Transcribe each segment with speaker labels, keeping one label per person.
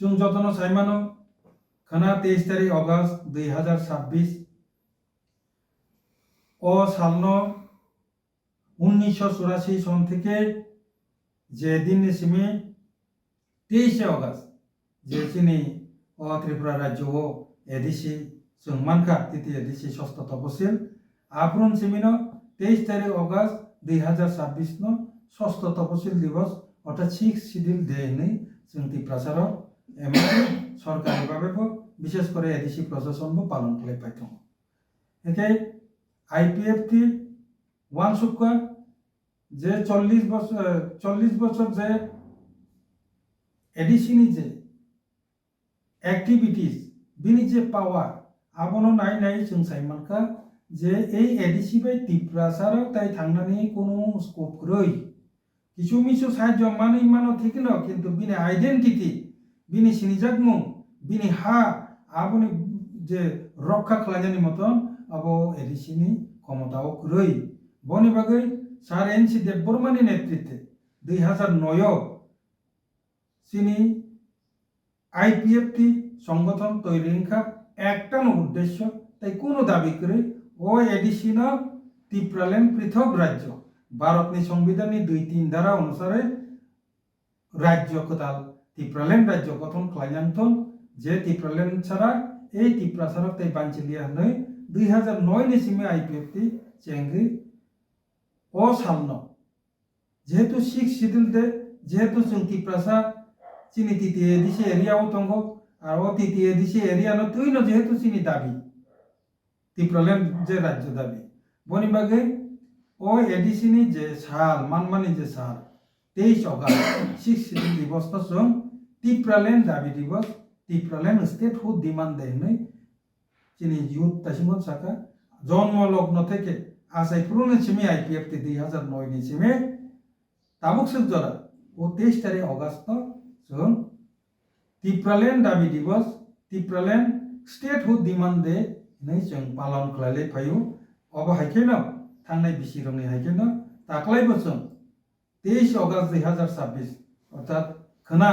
Speaker 1: जों जतनो साइमानो खाना 23 तारिख अगस्त 2026 ओ सालनो 1984 सन থেকে যে দিনसिमে 23 अगस्त যে চিনি ও ত্রিপুরা রাজ্য এডিসি जों मानखा तिथि एडिसि षष्ठ तपसिल आब्रुन सिमिनो 23 तारिख अगस्त 2026 नो षष्ठ तपसिल दिवस अर्थात 6 শিডিউল ডে नै जों ত্রিপ্রাসার एमपि सरकारी भाबेबो विशेष करे एडिसि प्रशासनबो पालन खालामबाय दं। एके आईपीएफटी वानसुक्का जे 40 বছর যে एडिसिनि जे एक्टिविटीज बिनि जे पावर आबनो नाय जों साइमानखा जे এই एडिसि बाय ত্রিপ্রাসার তাই थांनानै কোনো स्कोप गरै কিছু মিছু সাহায্য মানে ইমানো ঠিক না কিন্তু বিনি আইডেন্টিটি বিনি সিনিজাকমু বিনি হা আবনি যে রক্ষা খালাজানি মতন আবো এডিসিনি ক্ষমতাও গरै বনি বাগৈ স্যার এনসি দেববর্মানি নেতৃত্বে 2009 চিনি আইপিএফটি সংগঠন তৈরিংখা একটানো উদ্দেশ্য তাই কোনো দাবি করে ও এডিসিন ত্রিপুরাল্যান্ড পৃথক রাজ্য ভারতনি সংবিধাননি 2-3 ধারা অনুসারে রাজ্য কোতাল ত্রিপুরাল্যান্ড রাজ্য গঠন খালাইনাंथन যে ত্রিপুরাল্যান্ড ছাড়া এই ত্রিপুরাসারক তাই বাঞ্চিলিয়া হनै 2009 नि सिमे आईपीएफटी চেঙ্গি ও সালনো যেহেতু 6 শিডিউল দে যেহেতু जों ত্রিপ্রাসা চিনি তিতি এডিসি এরিয়াও দङ আর ও তিতি এডিসি এরিয়ানো তুইনো যেহেতু চিনি দাবি ত্রিপুরাল্যান্ড যে রাজ্য দাবি বনি বাগে ও এডিসিনি যে সাল মানমানি যে সাল 23 अगस्त 6 শিডিউল দিবস তো जों ত্রিপুরাল্যান্ড দাবি দিবস ত্রিপুরাল্যান্ড স্টেটহুড ডিমান্ড দেহनै চিনি ইউথ তাসিমন সাকা জন্ম লগ্ন থেকে আসাই পুরনো সিমি আইপিএফটি 2009 नि सिमे ताबुक जरा ও 23 तारिख अगस्त जों ত্রিপুরাল্যান্ড দাবি দিবস ত্রিপুরাল্যান্ড स्टेटहुड डिमांड दे नै जों पालन खालायलाय फायो अब हाइकेनो थांनाय बिसिरंनि हाइकेनो दाख्लैबो जों 23 अगस्त 2026 अर्थात खोना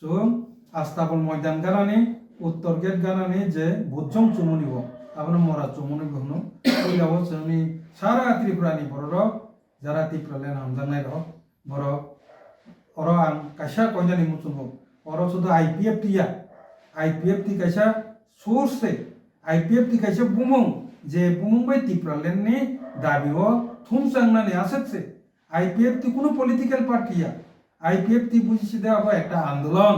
Speaker 1: जों आस्ताबल मैदान गानानि उत्तर गेट गानानि जे भुजों चुमुनिबो आबनो मरा चुमुनिबो होनो ओइलाबो जोंनि सारा त्रिपुरानि बर'रक जारा ত্রিপুরাল্যান্ড हामजानाय रक बर'क अर आं कायसा कयनानि मुचुनबो अर सुदु आईपीएफटी कायसा सोर्स आईपीएफटी कायसा बुमुं जे बुमुं बाय ত্রিপুরাল্যান্ডनि दाबिओ थुमसांनानै आसक्से आईपीएफटी কোনো पलिटिकल पार्टिया आईपीएफटी बुझिसिदे आबो একটা आंदोलन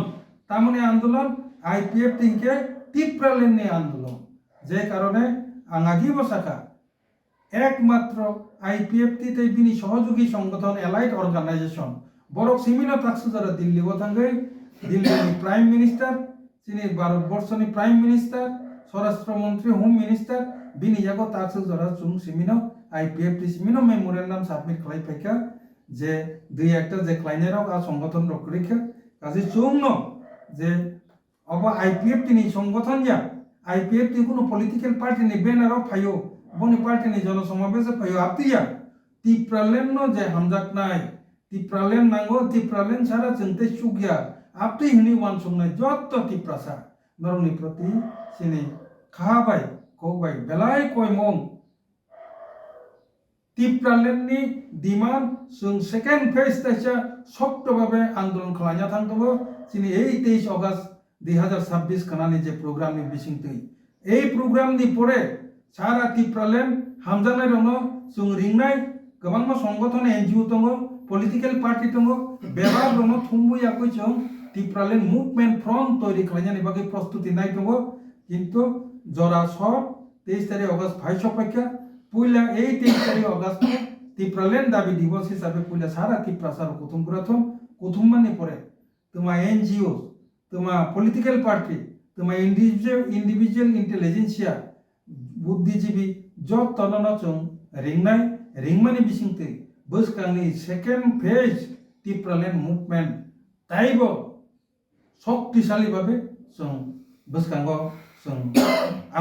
Speaker 1: तामने आंदोलन आईपीएफटी के ত্রিপুরাল্যান্ডनि आंदोलन जे कारणे आं आगिबो साका एकमात्र आईपीएफटी तै बिनि सहयोगी संगठन एलाइड अर्गानाइजेशन बरक सिमिनो ताक्सु जरा दिल्लीआव थांगै दिल्लीनि प्राइम मिनिस्टार चिनि भारतबर्षनि प्राइम मिनिस्टार स्वराष्ट्र मंत्री होम मिनिस्टार बिनि जागो ताक्सु जरा जों सिमिनो आईपीएफटी सिमिनो मेमोरेंडाम सबमिट खालायफायखा जे दुई एकटा जे क्लाइनेराव आ संगठन रखरिखा काजे जोंनो जे अब आईपीएफटी नि संगठन या आईपीएफटी कोनो पलिटिकल पार्टी नि बेनाराव फायो बनि पार्टी नि जनसमावेश फायो आपतिया ত্রিপুরাল্যান্ড जे हामजाकनाय ত্রিপুরাল্যান্ড नांगौ ত্রিপুরাল্যান্ড सारा जोंते सुगिया आपति हिनि वानसुंनाय जत्त ত্রিপ্রাসা नरंनि प्रति सिनि खाबाय कबाय बेलाय कयमं ত্রিপুরাল্যান্ডनि डिमांड जों सेकेंड फेज ताइसा शक्तभावे आंदोलन खालायना थांदोंबो सिनि 23 अगस्त 2026 खानानि जे प्रोग्रामनि बिसिंथै এই प्रोग्रामनि परे सारा ত্রিপুরাল্যান্ড हामजानाय दङ जों रिंनाय गोबां संगठन एनजिओ दङ पलिटिकल पार्टी दङ बेबार दङ थुंबुयाखै जों ত্রিপুরাল্যান্ড मुभमेंट फ्रंट तैरि खालायनायनि बागै प्रस्तुति नाय दङ किन्तु जरा सब 23 तारिख अगस्त भाई सफायखा पुइला 23 तारिख अगस्त ত্রিপুরাল্যান্ড दाबि दिवस हिसाबै पुइला सारा ত্রিপ্রাসার कुथुमपुराथम कुथुममानि परे तुमा एनजिओ तुमा पलिटिकल पार्टी तुमा इंडिविजुअल इंटेलिजेंसिया बुद्धिजीवी जब तनन जों रिंनाय रिंमानि बिसिंथै बोसकांनि सेकेंड फेज ত্রিপুরাল্যান্ড मुभमेंट ताइबो शक्तिशाली भावे जों बोसकांगो जों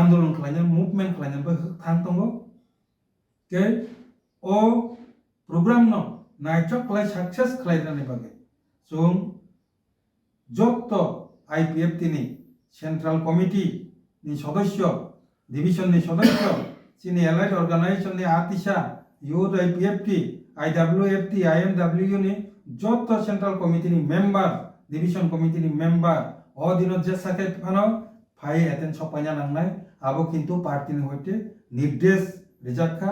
Speaker 1: आंदोलन खालायनो मुभमेंट खालायनोबो थांदोंबो के ओ प्रोग्राम न नाइटक खालाय सक्सेस खालायनानै बागै जों जत्त IPF তিনি সেন্ট্রাল কমিটি ni সদস্য ডিভিশন ni সদস্য চিনি এলাইট অর্গানাইজেশন ni আতিশা youth IPFT IWFT IMW ni যত central committee ni member division committee ni member অদিনত যে সাকে ফানো ফাই এতেন সপাইনা নাংনাই আবো কিন্তু পার্টিনি হইতে নির্দেশ রিজার্খা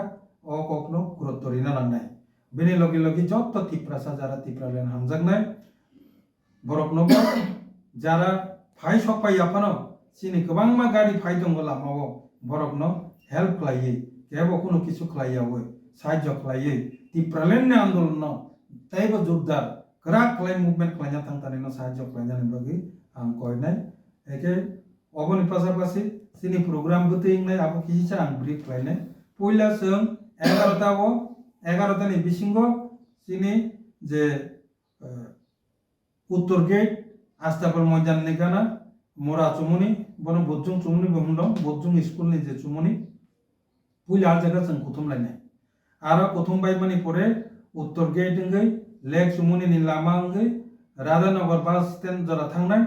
Speaker 1: ও কখনো গুরুত্ব রিনা নাংনাই বেনি লগে লগে যত তিপ্রাসা যারা তিপ্রালেন হামজাংনাই বরক নব যারা ফাই সপাই আফানো চিনি গোबां मा गाड़ी फाइ दंग लामाव बरकन हेल्प खालायो केबो कोनो किछु खालायावो साहाय्य खालायो तिप्रालेन आंदोलन ताइबो जोरदार करा खालाय मुभमेंट खालायना थांतारैनो साहाय्य खालायनानै बागै आं कयनाय एके अबनि पासापासि सिनि प्रग्राम गतैनाय आबो किसिसा आं ब्रिफ खालायनाय पयला जों 11 नि बिसिंगो सिनि जे उत्तर गेट आस्ताफल मयदान निगाना मोरा चुमुनी बन बोजुं चुमुनी बहमदं बोजुं स्कूल नि जे चुमुनी पुइला जायगा जों कुथुमलायनाय आरो कुथुमबाय मानि परे उत्तर गेट इंगै लेक चुमुनी नि लामा इंगै राधानगर बास स्टैंड जरा थांनाय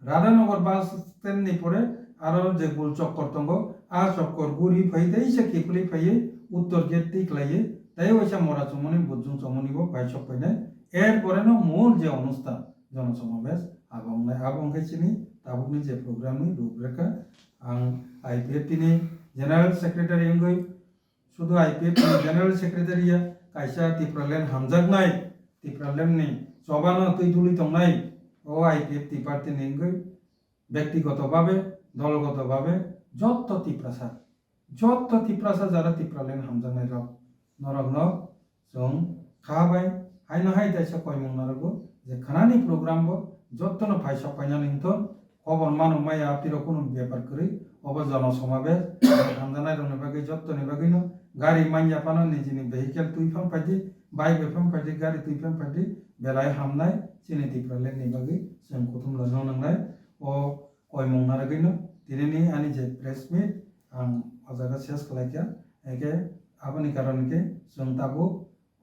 Speaker 1: राधानगर बास स्टैंड नि परे आरो जे गुल चक्कर दंग आ चक्कर गुरि फैदै से केपलि फैयो उत्तर गेट तिक्लायो ताइ वैसा मोरा चुमुनी बोजुं चुमुनीबो फाइ सफैनाय एर परेनो मूल जे अनुष्ठान जनसमावेश आबंगाय चिनि ताबुकनि जे प्रग्रामनि रूपरेखा आं IPFT नि जेनेरेल सेक्रेटारि इंगै शुधु IPFT नि जेनेरेल सेक्रेटारिया कायसा तिप्रालेन हामजागनाय तिप्रालेननि सबानो तैथुलि तंनाय ओ IPFT पार्टिनि इंगै व्यक्तिगतभावे दलगतभावे जत्त तिप्रासा जारा तिप्रालेन हामजागनाय रक नरगनो जों खाबाय हायनो हाय दायसा कयमं नारगो जे खानानि प्रग्राम बो जत्तनो फाइ सफायना निंथन खबर मानु माया तिरो कोनो बेपार करै अब जन समावेश हामजानाय रंनि बागै जत्तनि बागैनो गारि माइया पानो निजिनि भेहिकल तुइफाम फाइदि बाइक बेफाम फाइदि गारि तुइफाम फाइदि बेलाय हामनाय चिनि तिप्रालेननि बागै जों कुथुम लनो नांनाय ओ कयमं नारगैनो दिनैनि आनि जे प्रेस मिट आं अजागा शेष खालायखा एके आबनि कारनके जों ताबो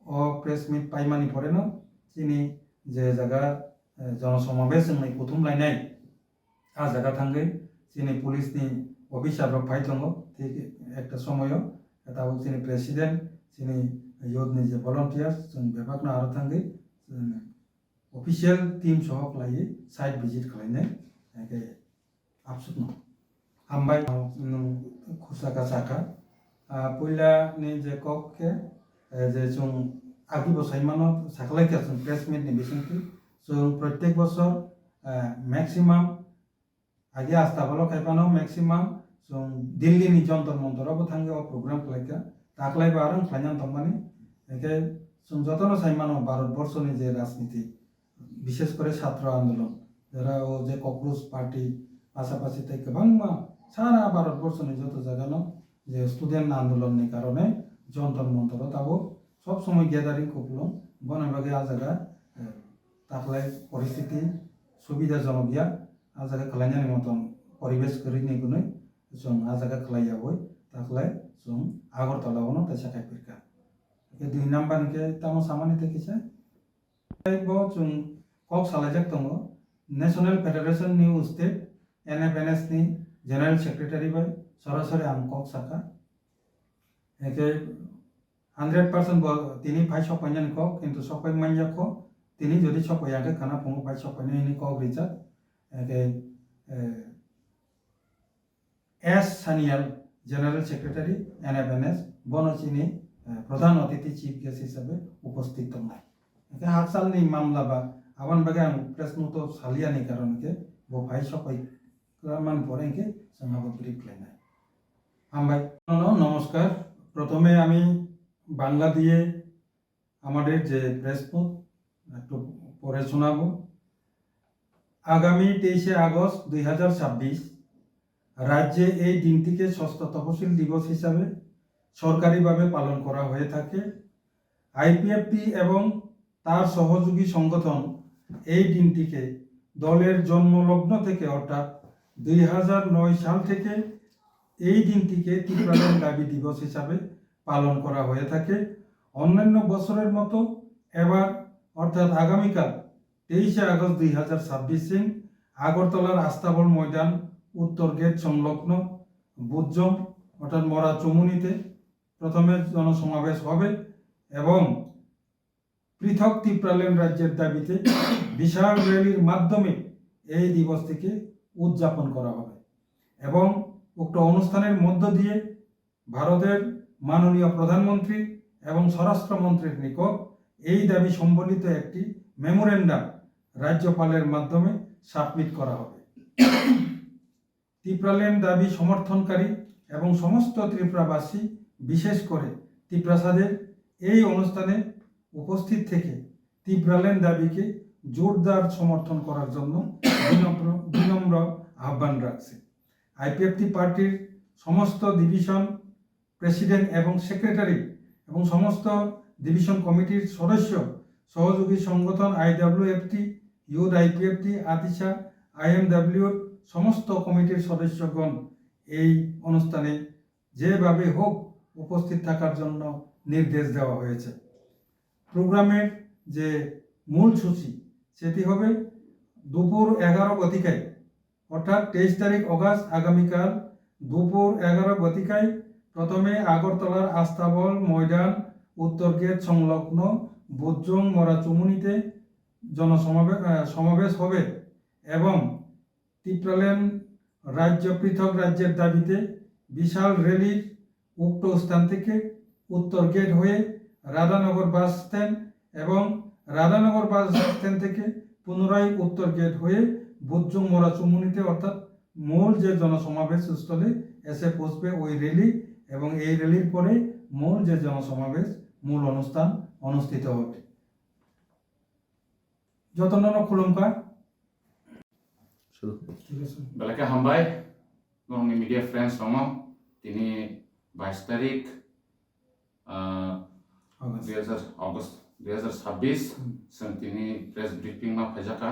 Speaker 1: ओ प्रेस मिट पाइमानि परेनो चिनि जे जागा जनसमावेश जोंनि कुथुम लायनाय आ जागा थांगै चिनि पुलिसनि अफिसार फाइ दङ ठीक একটা সময়ও ताबो चिनि प्रेसिडेंट चिनि युथनि जे भलन्टियार्स जों बेबागनो आरो थांगै अफिसियेल टीम सह खालायो साइट भिजिट खालायनाय एके आबसुकनो हामबाय खुसाका साखा पहिलानि जे ककके जे जों आगि बसायमानो साखलायखा जों प्रेस मिटनि बिसिंथि जों प्रत्येक बছर मैक्सिमाम आगे आस्ताफालो खायफानो मैक्सिमाम जों दिल्लीनि जन्तर मन्तरावबो थाङो प्रग्राम खालायखा दाख्लैबो आरो खालायनानै थांमानि एके जों जतनो सायमानो भारतबर्षनि जे राजनीति विशेष करे छात्र आंदोलन যারা ও যে কক্রোচ পার্টি পাশাপাশি তাই गोबां सारा भारतबर्षनि जत जायगानो जे स्टुडेन्ट आंदोलननि कारणे जन्तर मन्तराव ताबो सब समय ग्यादारिं कपलं बने बागे आ जायगा ताखलाय परिस्थिति सुबिधाजनक गैया आ जायगा खालायनायनि मतन परिबेश करिनि गुनै जों आ जायगा खालायाबो ताखलाय जों आगरतलावनो ताइसा खायफिरखा के 2 नाम्बारनि के तामो सामानि तेकिसा बो जों कक सालायजाक दङ national federation new state NFNS नि जनरल सेक्रेटारि बाय सरासरि आं कक साखा एके 100% তিনি ফাই সপাইনানি কক কিন্তু সপাই মাইয়া ক তিনি যদি সপাইয়াকে খানা ফঙ্গ ফাই সপাইনানি কক রিচার্ড একে S Sanyal general secretary NFNS বনচিনি প্রধান অতিথি চিফ গেস্ট হিসাবে উপস্থিত দंनाय একে হাকসালনি মামলা বা আবান বাগে आं प्रेस नोट सालियानि कारनके बो फाइ सपाइ मान परेके जोंहाबो ब्रिफ लायनाय हामबाय नमस्कार प्रथमे आमी बांगला दिए आमादेर जे प्रेस नोट एकटु पढ़े शोनाबो आगामी 23 আগস্ট 2026 राज्ये এই দিনটিকে ষষ্ঠ তফসিল দিবস হিসাবে সরকারিভাবে পালন করা হয়ে থাকে আইপিএফটি এবং তার সহযোগী সংগঠন এই দিনটিকে দলের জন্মলগ্ন থেকে অর্থাৎ 2009 সাল থেকে এই দিনটিকে ত্রিপ্রালেন দাবি দিবস হিসাবে পালন করা হয়ে থাকে অন্যান্য বছরের মতো এবার অর্থাৎ আগামীকাল 23 আগস্ট 2026 দিন আগরতলার আস্তাবল ময়দান উত্তর গেট সংলগ্ন বুধজং অর্থাৎ মরা চমুনিতে প্রথমে জনসমাবেশ হবে এবং পৃথক ত্রিপ্রালেন রাজ্যের দাবিতে বিশাল র্যালির মাধ্যমে এই দিবসটিকে উদযাপন করা হবে এবং উক্ত অনুষ্ঠানের মধ্য দিয়ে ভারতের মাননীয় প্রধানমন্ত্রী এবং স্বরাষ্ট্রমন্ত্রীর নিকট এই দাবি সম্বলিত একটি মেমোরেন্ডাম রাজ্যপালের মাধ্যমে সাবমিট করা হবে। ত্রিপ্রালেন দাবি সমর্থনকারী এবং সমস্ত ত্রিপুরাবাসী বিশেষ করে ত্রিপ্রাসাদের এই অনুষ্ঠানে উপস্থিত থেকে ত্রিপ্রালেন দাবিকে জোরদার সমর্থন করার জন্য বিনম্র আহ্বান রাখছে। আইপিএফটি পার্টির সমস্ত ডিভিশন প্রেসিডেন্ট এবং সেক্রেটারি এবং সমস্ত ডিভিশন কমিটির সদস্য সহযোগী সংগঠন আইডব্লিউএফটি ইউথ আইপিএফটি আতিশা আইএমডব্লিউর সমস্ত কমিটির সদস্যগণ এই অনুষ্ঠানে যেভাবে হোক উপস্থিত থাকার জন্য নির্দেশ দেওয়া হয়েছে। প্রোগ্রামের যে মূল সূচি সেটি হবে দুপুর 11 গতিকায় অর্থাৎ 23 তারিখ অগাস্ট আগামীকাল দুপুর 11 গতিকায় প্রথমে আগরতলার আস্তাবল ময়দান উত্তর গেট সংলগ্ন বুধজং মরা চমুনিতে সমাবেশ হবে এবং ত্রিপ্রালেন রাজ্য পৃথক রাজ্যের দাবিতে বিশাল র্যালির উক্ত স্থান থেকে উত্তর গেট হয়ে রাধানগর বাস স্ট্যান্ড এবং রাধানগর বাস স্ট্যান্ড থেকে পুনরায় উত্তর গেট হয়ে বুধজং মরা চমুনিতে অর্থাৎ মূল যে জনসমাবেশ স্থলে এসে পৌঁছবে ওই র্যালি এবং এই র্যালির পরে মূল যে জনসমাবেশ মূল অনুষ্ঠান অনুষ্ঠিত হবে। যতন খুলুমকা
Speaker 2: বেলাকে হামবাই নংনি মিডিয়া ফ্রেন্ডস দङ दिनै 22 तारिख 2026 जों दिनै प्रेस ब्रिफिं मा फायजाका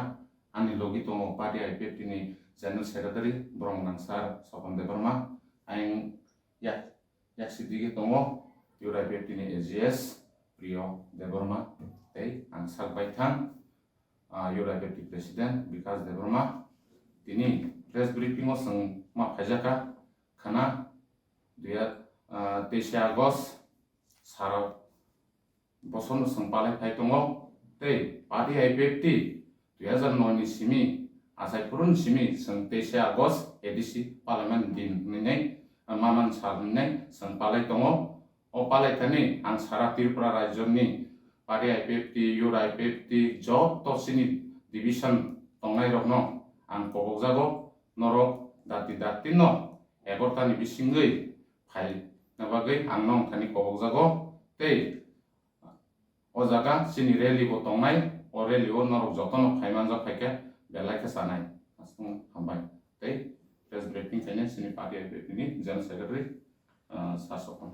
Speaker 2: आंनि लोगि दङ पार्टी आइपिएफ दिनै जेनेरेल सेक्रेटारि ब्रह्मनाथ सार सपन देबर्मा आं याक्सिदिगे दङ इउर आइपिएफ दिनै एजिएस प्रिय देबर्मा आं साकबाय थां इउर आइपिएफ प्रेसिडेन्ट बिकास देबर्मा दिनै प्रेस ब्रिफिं जों मा फायजाका खाना 23 आगस्ट सारा बसन जों पालाय फाय दङ पार्टी आइपिएफ 2009 नि सिमी आसाइपुरुन सिमी जों 23 आगस्ट एडिसि पार्लियामेन्ट दिन नै मामान सारनै जों पालाय दङ अ पालायथानि आं सारा त्रिपुरा राज्यनि पार्टी आइपिएफ इउर आइपिएफ जब तसिनि डिभिजन दंनाय रखनो आं कबकजागो नरक दाति न 11तानि बिसिङै फाइल नाबागै आं नं थानि कबकजागो अ जागा सिनि रेलि बो दंनाय अ रेलि ओ नरक जतन फाइमानजा फाइके बेलायके सानाय आसुं हामबाय प्रेस ब्रिफिं खायनो सिनि पार्टी आइपिएफ नि जनरल सेक्रेटारि सासपन